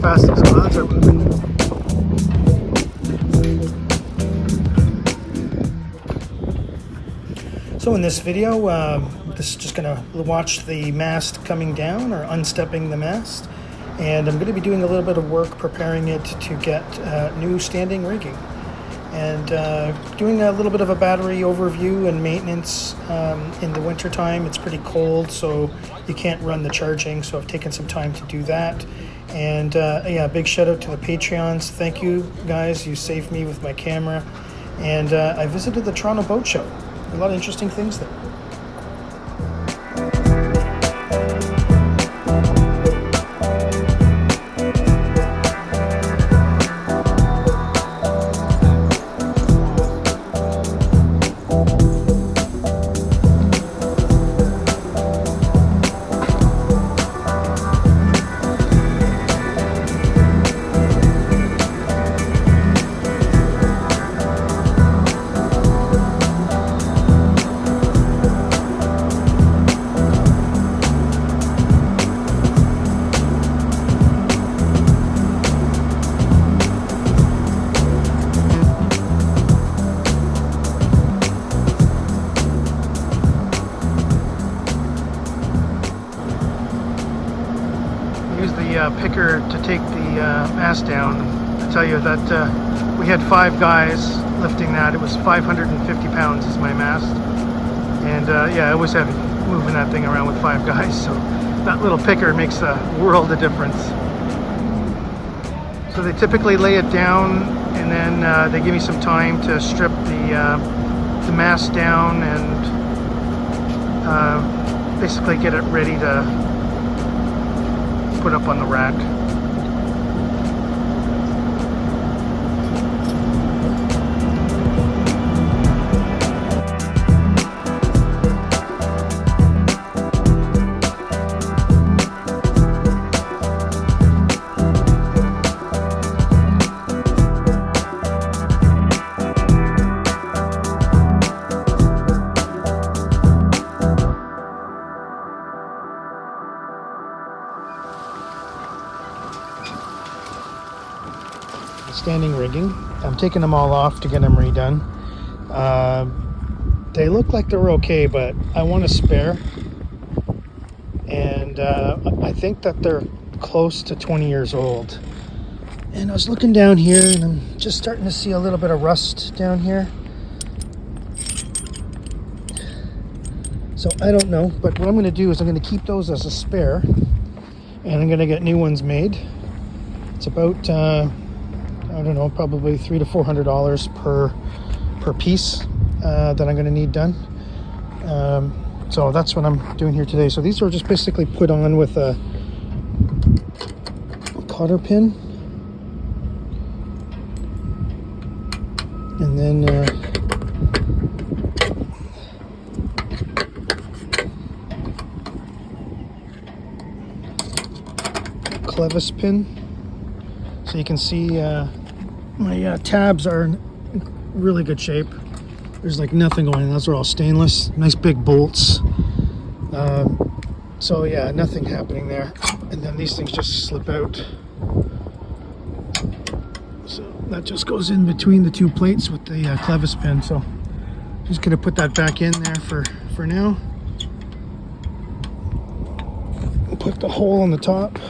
fast these clouds are moving. So in this video, this is just going to watch the mast coming down, or unstepping the mast. And I'm going to be doing a little bit of work preparing it to get new standing rigging. And doing a little bit of a battery overview and maintenance. In the winter time, it's pretty cold, so you can't run the charging, so I've taken some time to do that. And yeah, big shout out to the Patreons. Thank you guys, you saved me with my camera. And I visited the Toronto Boat Show. A lot of interesting things there. Picker to take the mast down. I tell you that we had 5 guys lifting that. It was 550 pounds is my mast, and yeah, it was heavy moving that thing around with 5 guys, so that little picker makes a world of difference. So they typically lay it down, and then they give me some time to strip the mast down and basically get it ready to put up on the rack. Standing rigging. I'm taking them all off to get them redone. They look like they're okay, but I want a spare, and I think that they're close to 20 years old. And I was looking down here, and I'm just starting to see a little bit of rust down here. So I don't know, but what I'm going to do is I'm going to keep those as a spare, and I'm going to get new ones made. It's about I don't know, probably $300 to $400 per piece that I'm going to need done. So that's what I'm doing here today. So these are just basically put on with a cotter pin, and then clevis pin. So you can see my tabs are in really good shape. There's like nothing going on. Those are all stainless, nice big bolts. So yeah, nothing happening there. And then these things just slip out. So that just goes in between the 2 plates with the clevis pin. So just gonna put that back in there for now. Put the hole on the top.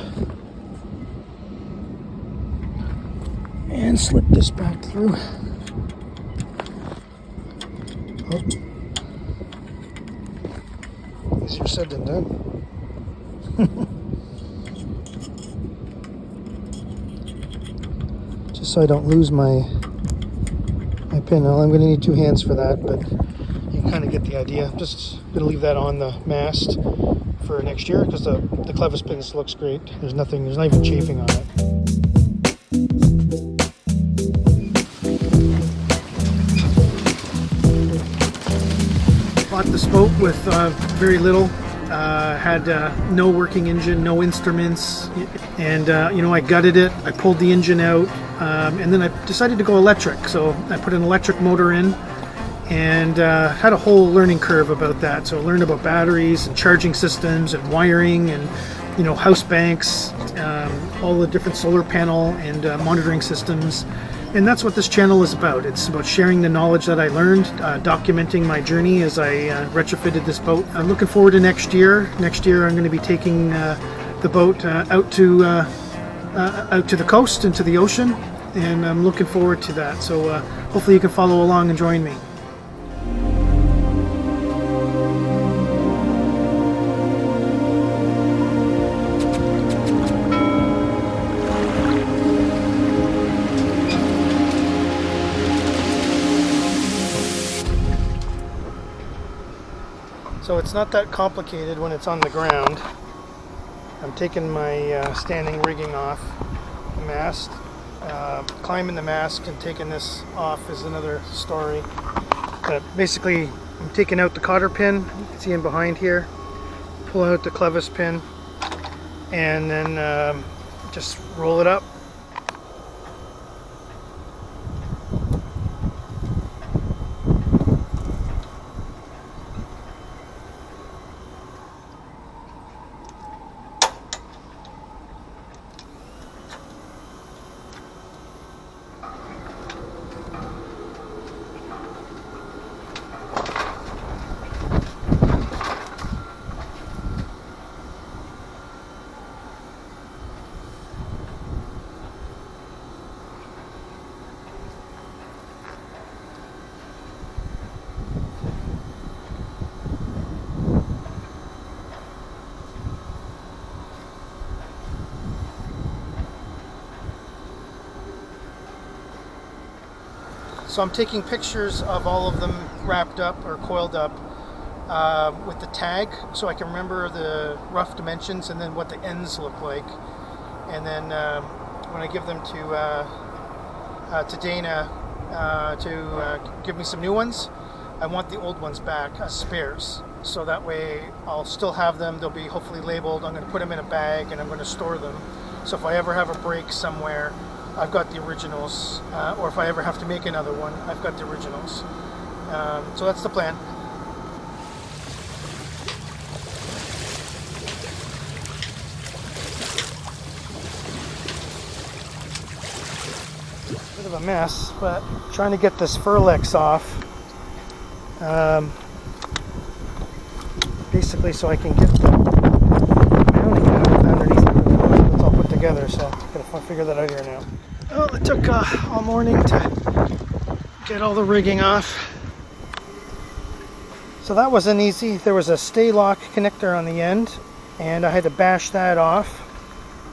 And slip this back through. Oh. Easier said than done. Just so I don't lose my pin. Well, I'm going to need 2 hands for that, but you kind of get the idea. I'm just going to leave that on the mast for next year, because the clevis pins looks great. There's not even chafing on it. Bought this boat with very little. Had no working engine, no instruments, and you know, I gutted it. I pulled the engine out, and then I decided to go electric. So I put an electric motor in, and had a whole learning curve about that. So I learned about batteries and charging systems and wiring and house banks, all the different solar panel and monitoring systems. And that's what this channel is about. It's about sharing the knowledge that I learned, documenting my journey as I retrofitted this boat. I'm looking forward to next year. Next year I'm going to be taking the boat out to the coast, into the ocean, and I'm looking forward to that. So hopefully you can follow along and join me. So it's not that complicated when it's on the ground. I'm taking my standing rigging off the mast. Climbing the mast and taking this off is another story. But basically, I'm taking out the cotter pin, you can see in behind here, pull out the clevis pin, and then just roll it up. So I'm taking pictures of all of them wrapped up or coiled up with the tag, so I can remember the rough dimensions and then what the ends look like. And then when I give them to Dana to give me some new ones, I want the old ones back as spares. So that way I'll still have them. They'll be hopefully labeled. I'm going to put them in a bag and I'm going to store them. So if I ever have a break somewhere, I've got the originals, or if I ever have to make another one, I've got the originals. So that's the plan. Bit of a mess, but trying to get this furlex off. Basically so I can get the mounting out underneath the it's all put together, so I'm going to figure that out here now. Well, it took all morning to get all the rigging off. So that wasn't easy. There was a stay lock connector on the end, and I had to bash that off.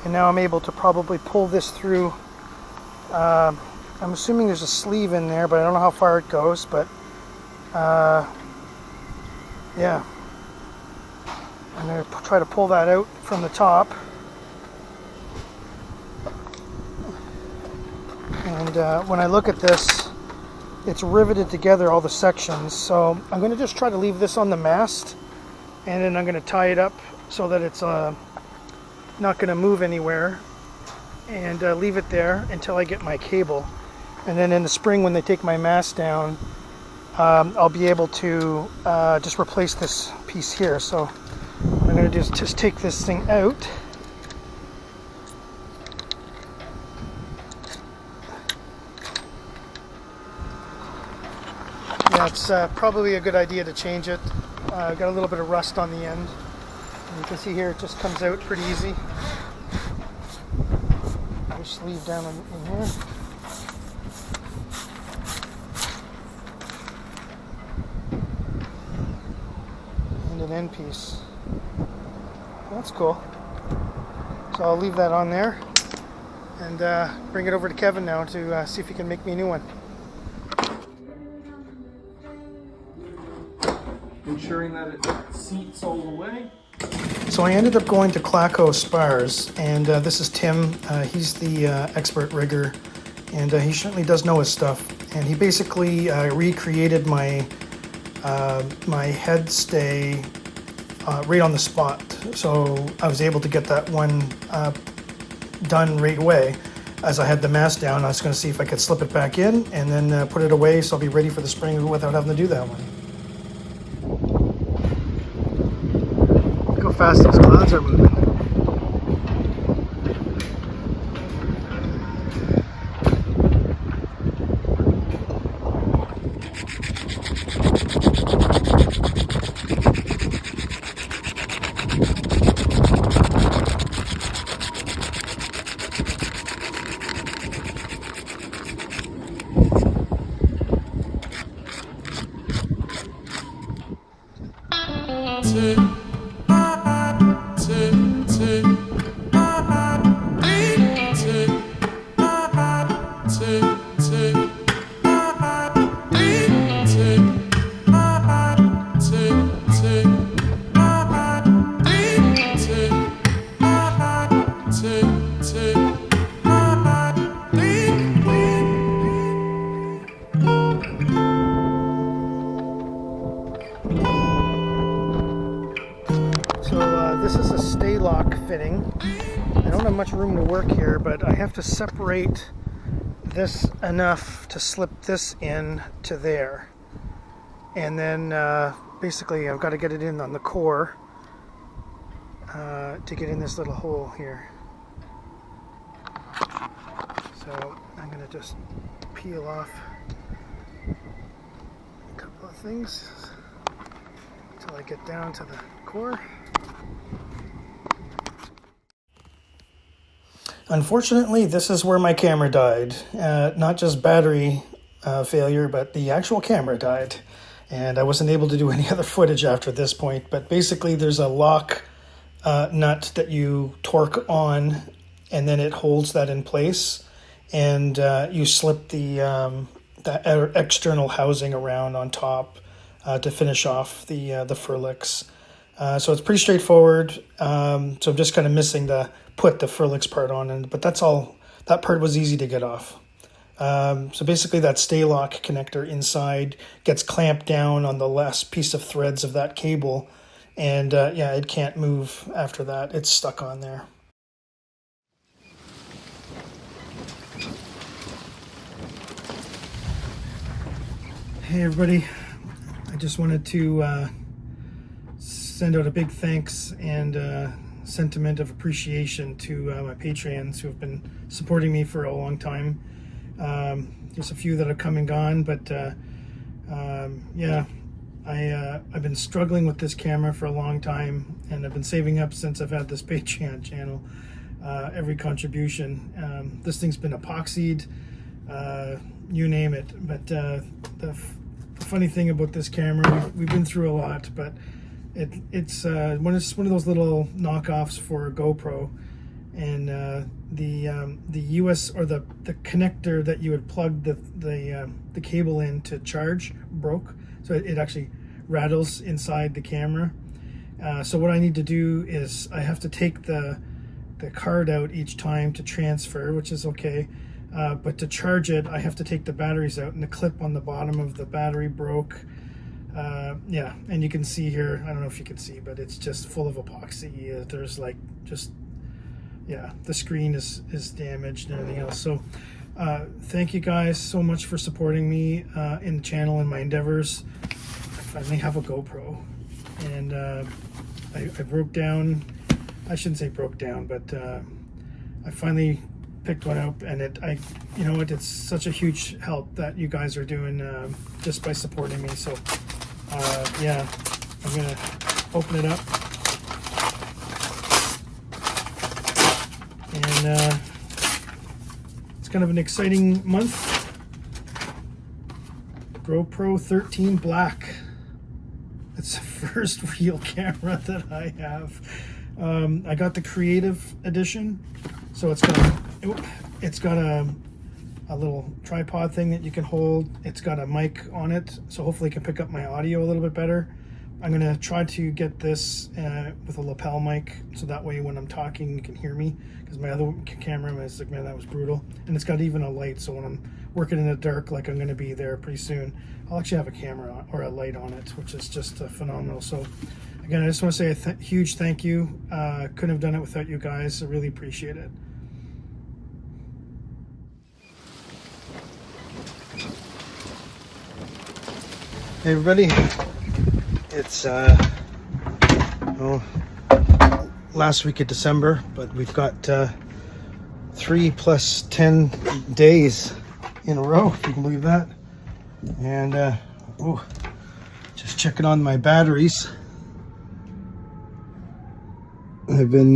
And now I'm able to probably pull this through. I'm assuming there's a sleeve in there, but I don't know how far it goes. But yeah, I'm going to try to pull that out from the top. And when I look at this, it's riveted together, all the sections. So I'm going to just try to leave this on the mast, and then I'm going to tie it up so that it's not going to move anywhere, and leave it there until I get my cable. And then in the spring, when they take my mast down, I'll be able to just replace this piece here. So what I'm going to do is just take this thing out. Yeah, it's probably a good idea to change it. Got a little bit of rust on the end. And you can see here it just comes out pretty easy. Your sleeve down in here. And an end piece. That's cool. So I'll leave that on there and bring it over to Kevin now to see if he can make me a new one. Ensuring that it seats all the way. So I ended up going to Claco Spars, and this is Tim. He's the expert rigger, and he certainly does know his stuff. And he basically recreated my my head stay right on the spot. So I was able to get that one done right away. as I had the mast down, I was going to see if I could slip it back in and then put it away so I'll be ready for the spring without having to do that one. Look how fast those clouds are moving. This is a stay lock fitting. I don't have much room to work here, but I have to separate this enough to slip this in to there. And then basically I've got to get it in on the core to get in this little hole here. So I'm going to just peel off a couple of things until I get down to the core. Unfortunately, this is where my camera died. Not just battery failure, but the actual camera died. And I wasn't able to do any other footage after this point. But basically, there's a lock nut that you torque on, and then it holds that in place. And you slip the external housing around on top to finish off the Furlix. So it's pretty straightforward. So I'm just kind of missing put the Furlix part on, but that's all. That part was easy to get off. So basically that stay lock connector inside gets clamped down on the last piece of threads of that cable, and yeah, it can't move after that. It's stuck on there. Hey everybody, I just wanted to send out a big thanks and sentiment of appreciation to my Patreons who have been supporting me for a long time. There's a few that have come and gone, but yeah, I've been struggling with this camera for a long time, and I've been saving up since I've had this Patreon channel. Every contribution. This thing's been epoxied, you name it. But the funny thing about this camera, we've been through a lot, but it's one of those little knockoffs for a GoPro, and the US or the connector that you would plug the cable in to charge broke, so it actually rattles inside the camera. So what I need to do is I have to take the card out each time to transfer, which is okay, but to charge it I have to take the batteries out, and the clip on the bottom of the battery broke. Yeah, and you can see here, I don't know if you can see, but it's just full of epoxy. There's like just, yeah, the screen is damaged and everything else. So thank you guys so much for supporting me in the channel and my endeavors. I finally have a GoPro, and I broke down, I shouldn't say broke down, but I finally picked one up, and you know what, it's such a huge help that you guys are doing just by supporting me. So yeah, I'm gonna open it up, and it's kind of an exciting month. GoPro 13 Black. It's the first real camera that I have. I got the Creative Edition, so it's got a little tripod thing that you can hold. It's got a mic on it, so hopefully it can pick up my audio a little bit better. I'm gonna try to get this with a lapel mic, so that way when I'm talking you can hear me, because my other camera was like, man, that was brutal. And it's got even a light, so when I'm working in the dark, like I'm gonna be there pretty soon, I'll actually have a camera on, or a light on it, which is just phenomenal. So again, I just want to say a huge thank you. Couldn't have done it without you guys. I really appreciate it. Hey everybody, it's last week of December, but we've got 3 plus 10 days in a row, if you can believe that. And just checking on my batteries. I've been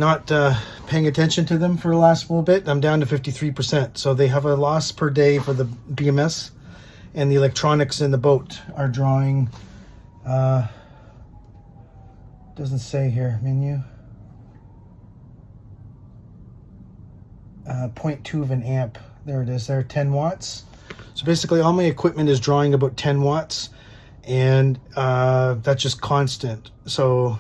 not paying attention to them for the last little bit. I'm down to 53%. So they have a loss per day for the BMS, and the electronics in the boat are drawing, doesn't say here, menu, 0.2 of an amp. There it is there, 10 watts. So basically all my equipment is drawing about 10 watts, and that's just constant. So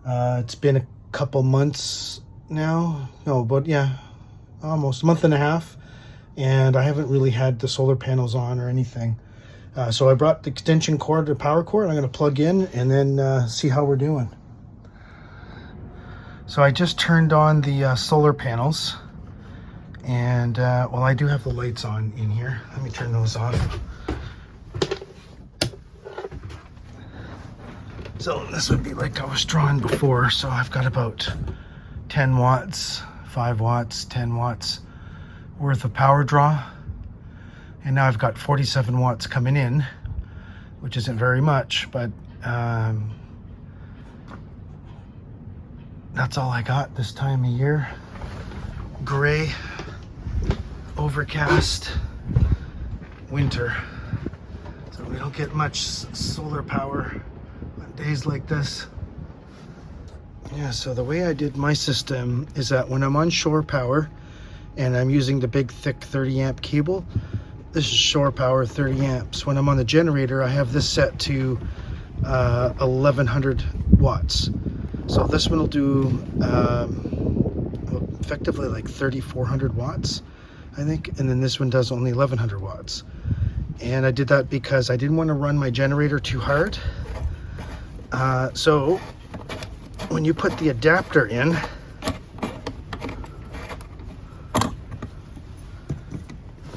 it's been a couple months now, almost a month and a half, and I haven't really had the solar panels on or anything. So I brought the extension cord, the power cord. I'm going to plug in and then see how we're doing. So I just turned on the solar panels, and well, I do have the lights on in here. Let me turn those off. So this would be like I was drawing before. So I've got about 10 watts, 5 watts, 10 watts worth of power draw. And now I've got 47 watts coming in, which isn't very much, but that's all I got this time of year. Gray, overcast, winter. So we don't get much solar power on days like this. Yeah, so the way I did my system is that when I'm on shore power and I'm using the big thick 30 amp cable, this is shore power 30 amps. When I'm on the generator, I have this set to 1100 watts. So this one will do effectively like 3400 watts, I think. And then this one does only 1100 watts. And I did that because I didn't want to run my generator too hard. So when you put the adapter in,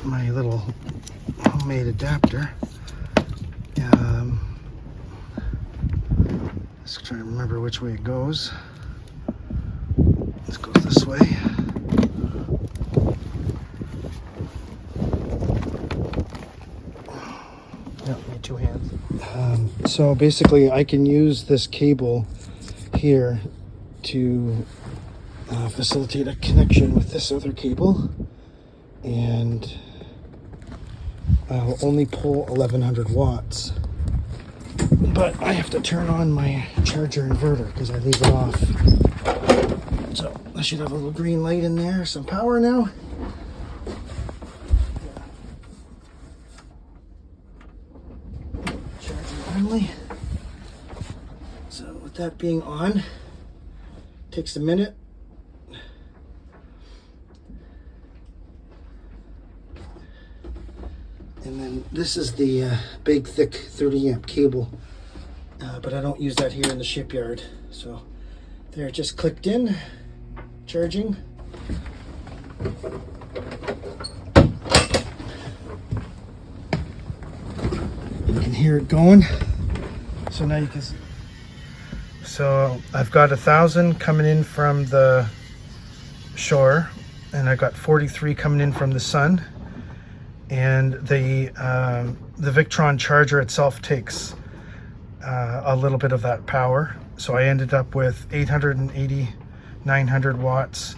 my little homemade adapter, let's try to remember which way it goes. This goes this way. Yeah, need 2 hands. So basically I can use this cable here to facilitate a connection with this other cable, and I'll only pull 1100 watts, but I have to turn on my charger inverter because I leave it off. So I should have a little green light in there, some power now. Charging only. So with that being on, takes a minute. And then this is the big thick 30 amp cable, but I don't use that here in the shipyard. So there, it just clicked in, charging. You can hear it going. So now you can see. So I've got 1000 coming in from the shore, and I got 43 coming in from the sun. And the Victron charger itself takes a little bit of that power. So I ended up with 880, 900 watts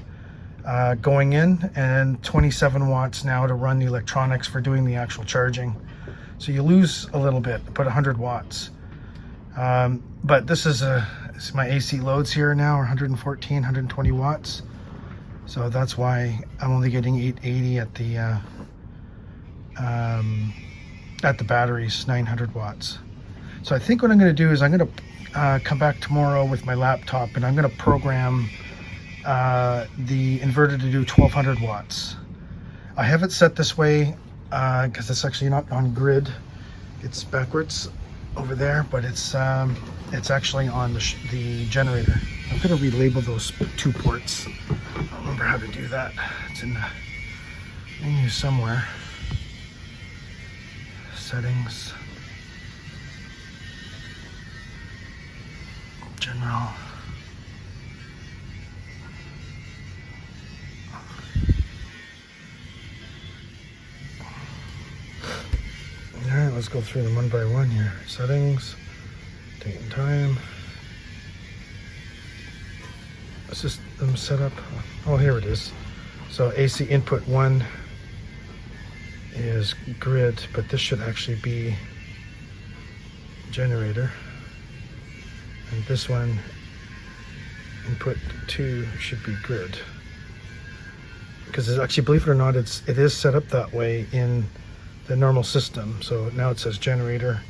going in, and 27 watts now to run the electronics for doing the actual charging. So you lose a little bit, about 100 watts. But this is my AC loads here now are 114, 120 watts. So that's why I'm only getting 880 at the batteries, 900 watts. So I think what I'm going to do is I'm going to come back tomorrow with my laptop, and I'm going to program the inverter to do 1200 watts. I have it set this way because it's actually not on grid. It's backwards over there, but it's actually on the generator. I'm going to relabel those 2 ports. I don't remember how to do that. It's in the menu somewhere. settings. General. Alright, let's go through them one by one here. Settings, date and time. System setup. Oh, here it is. So AC input 1 is grid, but this should actually be generator. And this one, input 2, should be grid. Because it's actually, believe it or not, it is set up that way in the normal system. So now it says generator.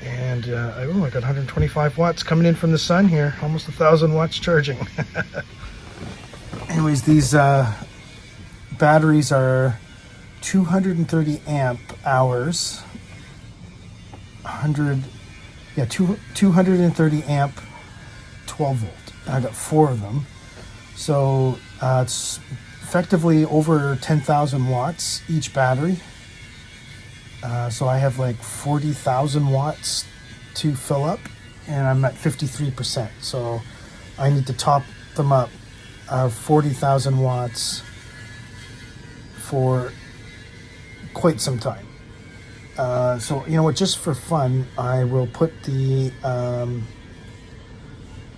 And oh, I got 125 watts coming in from the sun here. Almost 1,000 watts charging. Anyways, these batteries are 230 amp hours. 230 amp 12 volt. And I got 4 of them. So it's effectively over 10,000 watts each battery. So I have like 40,000 watts to fill up, and I'm at 53%. So I need to top them up 40,000 watts for quite some time. So, you know what, just for fun, I will put the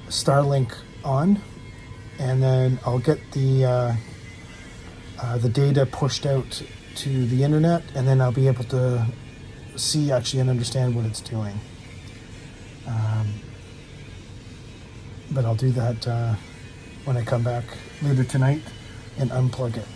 Starlink on, and then I'll get the data pushed out to the internet, and then I'll be able to see actually and understand what it's doing. But I'll do that when I come back later tonight and unplug it.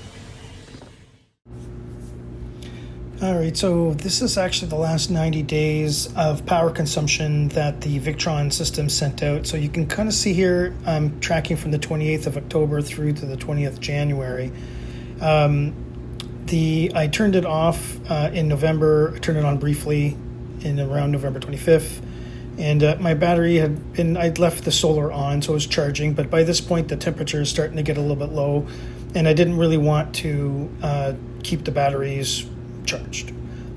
Alright, so this is actually the last 90 days of power consumption that the Victron system sent out. So you can kind of see here, I'm tracking from the 28th of October through to the 20th of January. I turned it off in November. I turned it on briefly in around November 25th. And my battery I'd left the solar on, so it was charging. But by this point, the temperature is starting to get a little bit low. And I didn't really want to keep the batteries charged.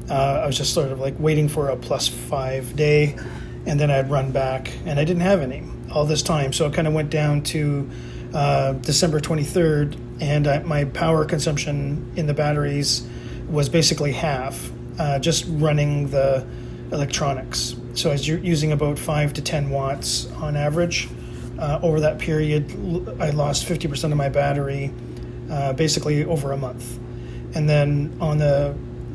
I was just sort of like waiting for a +5 day. And then I'd run back. And I didn't have any all this time. So it kind of went down to December 23rd. And my power consumption in the batteries was basically half, just running the electronics. So I was using about 5 to 10 watts on average. Over that period, I lost 50% of my battery, basically over a month. And then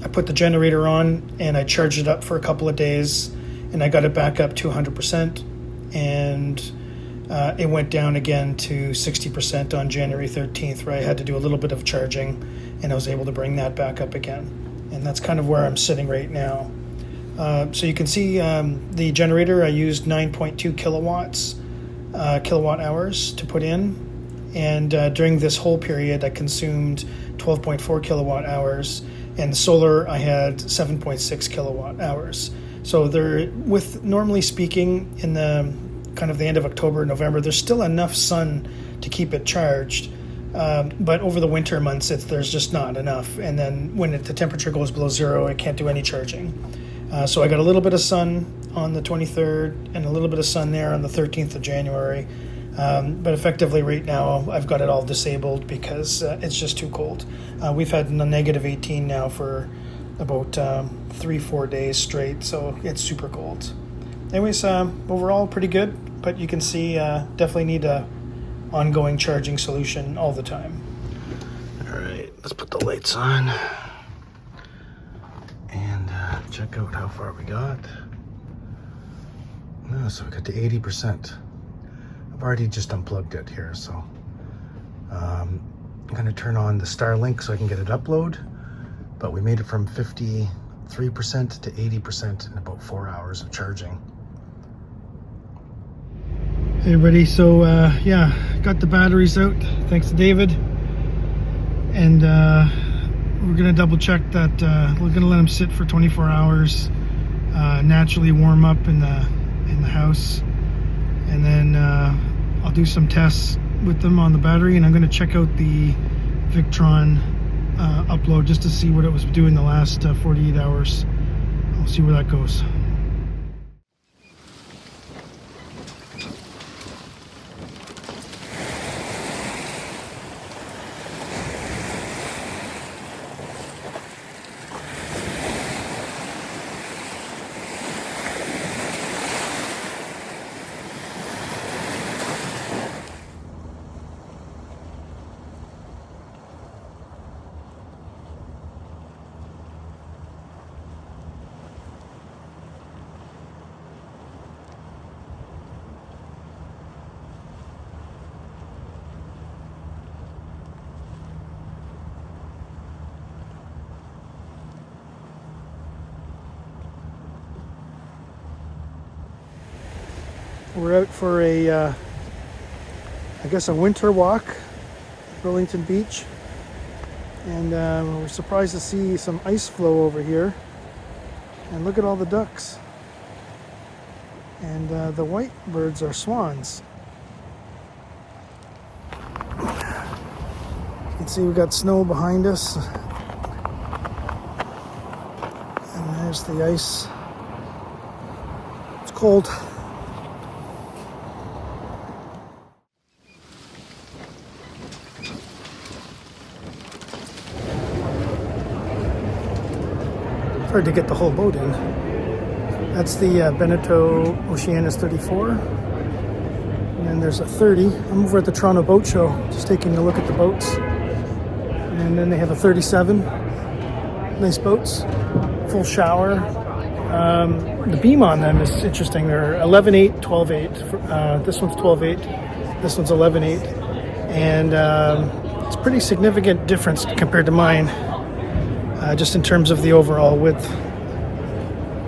I put the generator on, and I charged it up for a couple of days, and I got it back up to 100%. And it went down again to 60% on January 13th, where I had to do a little bit of charging, and I was able to bring that back up again. And that's kind of where I'm sitting right now. So you can see the generator, I used 9.2 kilowatt hours to put in. And during this whole period, I consumed 12.4 kilowatt hours. And the solar, I had 7.6 kilowatt hours. So normally speaking, in the kind of the end of October, November, there's still enough sun to keep it charged. But over the winter months, there's just not enough. And then when the temperature goes below zero, I can't do any charging. So I got a little bit of sun on the 23rd and a little bit of sun there on the 13th of January. But effectively right now, I've got it all disabled because it's just too cold. We've had a negative 18 now for about 3-4 days straight, so it's super cold. Anyways, overall pretty good, but you can see definitely need a ongoing charging solution all the time. All right, let's put the lights on and check out how far we got. So we got to 80%. I've already just unplugged it here, so I'm going to turn on the Starlink so I can get it upload. But we made it from 53% to 80% in about 4 hours of charging. Hey everybody, so yeah, got the batteries out, thanks to David. And we're gonna double check that we're gonna let them sit for 24 hours, naturally warm up in the house. And then I'll do some tests with them on the battery, and I'm gonna check out the Victron upload just to see what it was doing the last 48 hours. We'll see where that goes. We're out for I guess a winter walk, Burlington Beach, and we're surprised to see some ice flow over here. And look at all the ducks. And the white birds are swans. You can see we got snow behind us, and there's the ice. It's cold. Hard to get the whole boat in. That's the Beneteau Oceanis 34. And then there's a 30. I'm over at the Toronto Boat Show, just taking a look at the boats. And then they have a 37. Nice boats. Full shower. The beam on them is interesting. They're 11.8, 12.8. This one's 12.8. This one's 11.8. And it's a pretty significant difference compared to mine. Just in terms of the overall width,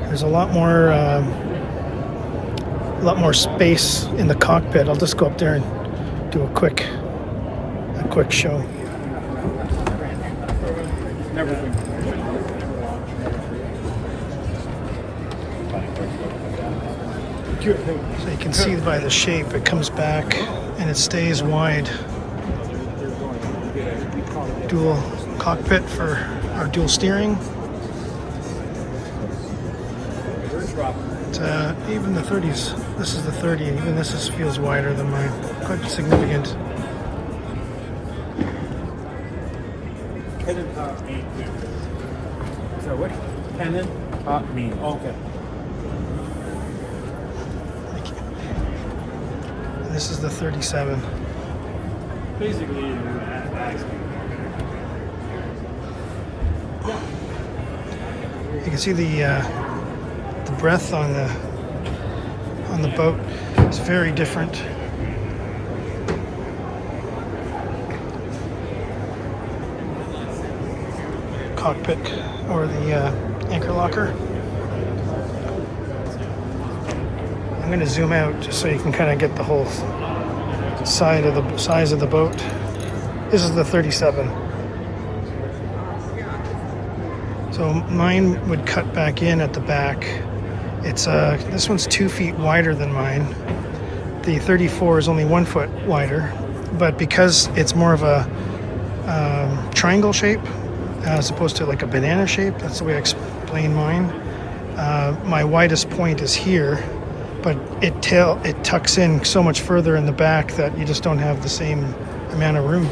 there's a lot more space in the cockpit. I'll just go up there and do a quick show. So you can see by the shape, it comes back and it stays wide. Dual cockpit for our dual steering. Even the 30s, this is the 30, even this feels wider than mine. Quite significant. So what? Cannon? Me. Okay. Thank you. And this is the 37. Basically, you can see the breath on the boat is very different. Cockpit or the anchor locker. I'm going to zoom out just so you can kind of get the whole size of the boat. This is the 37. So mine would cut back in at the back. It's this one's 2 feet wider than mine. The 34 is only 1 foot wider, but because it's more of a triangle shape as opposed to like a banana shape, that's the way I explain mine. My widest point is here, but it tucks in so much further in the back that you just don't have the same amount of room.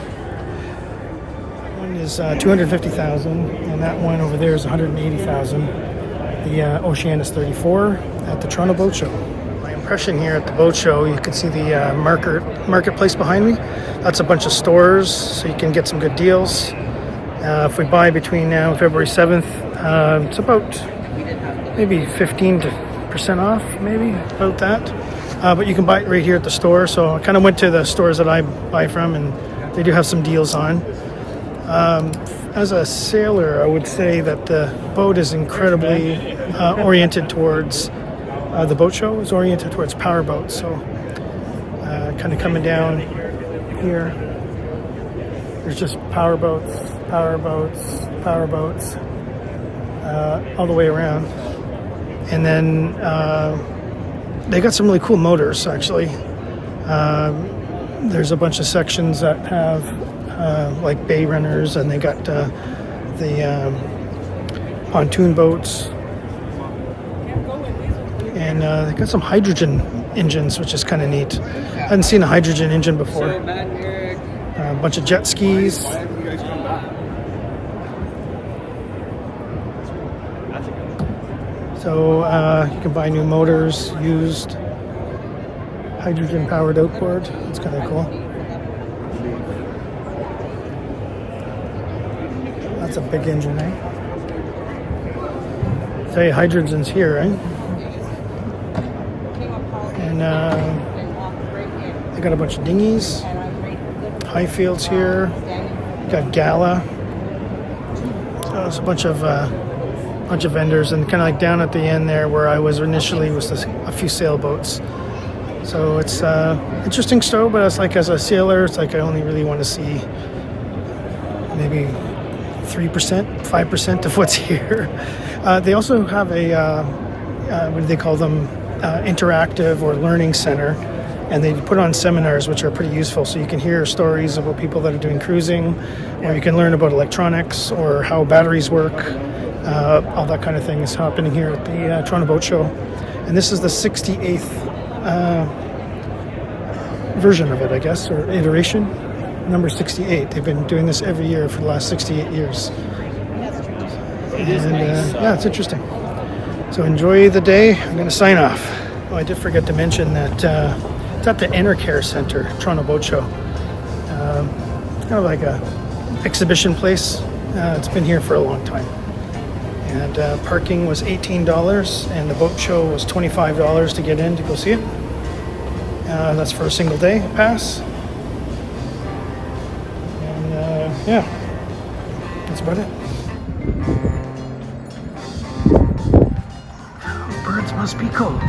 That one is 250,000, and that one over there is 180,000. The Oceanis 34 at the Toronto Boat Show. My impression here at the boat show, you can see the marketplace behind me. That's a bunch of stores, so you can get some good deals. If we buy between now and February 7th, it's about maybe 15% off, maybe, about that. But you can buy it right here at the store. So I kind of went to the stores that I buy from, and they do have some deals on. As a sailor, I would say that the boat is incredibly oriented towards, the boat show is oriented towards power boats. So kind of coming down here, there's just power boats, all the way around. And then they got some really cool motors, actually. There's a bunch of sections that have like bay runners, and they got the pontoon boats, and they got some hydrogen engines, which is kind of neat. I hadn't seen a hydrogen engine before. A bunch of jet skis. So you can buy new motors, used hydrogen-powered outboard. That's kind of cool. That's a big engine, eh? Say hydrogen's here, right? And they got a bunch of dinghies, high fields here. Got Gala. So there's a bunch of vendors, and kind of like down at the end there where I was initially was a few sailboats. So it's interesting show, but it's like as a sailor, it's like I only really want to see maybe 3%, 5% of what's here. They also have a what do they call them? Interactive or learning center, and they put on seminars which are pretty useful. So you can hear stories about people that are doing cruising, or you can learn about electronics or how batteries work. All that kind of thing is happening here at the Toronto Boat Show, and this is the 68th version of it, I guess, or iteration. Number 68. They've been doing this every year for the last 68 years. And yeah, it's interesting. So enjoy the day. I'm going to sign off. Oh, I did forget to mention that it's at the Enercare Center, Toronto Boat Show. It's kind of like a exhibition place. It's been here for a long time. And parking was $18, and the boat show was $25 to get in to go see it. That's for a single day pass. And yeah, that's about it. Birds must be cold.